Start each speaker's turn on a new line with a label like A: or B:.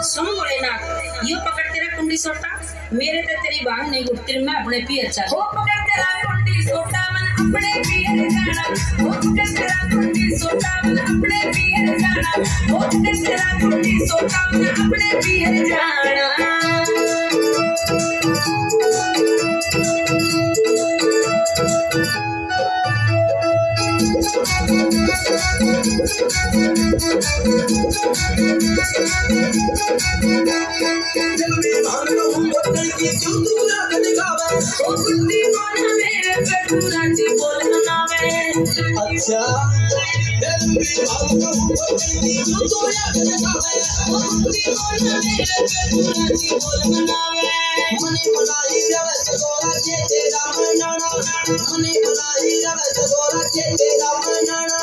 A: सुन भोलेनाथ, यो पकड़ तेरा कुंडी सोटा, मेरे ते तेरी बांग नहीं गुटती, मैं अपने पियर चल।
B: हो पकड़ तेरा कुंडी सोटा मन अपने पियर जाना, हो पकड़ तेरा कुंडी सोटा मन अपने पियर जाना, हो पकड़ तेरा कुंडी सोटा मन अपने पियर जाना। ओ कुंडी कौन मेरे पे तू राजी बोल मनावे।
C: अच्छा
B: ओ कुंडी कौन मेरे पे तू राजी बोल मनावे।
C: मनी मलाई रवे गोरा के तेरा मनाना, मनी मलाई रवे गोरा के तेरा मनाना।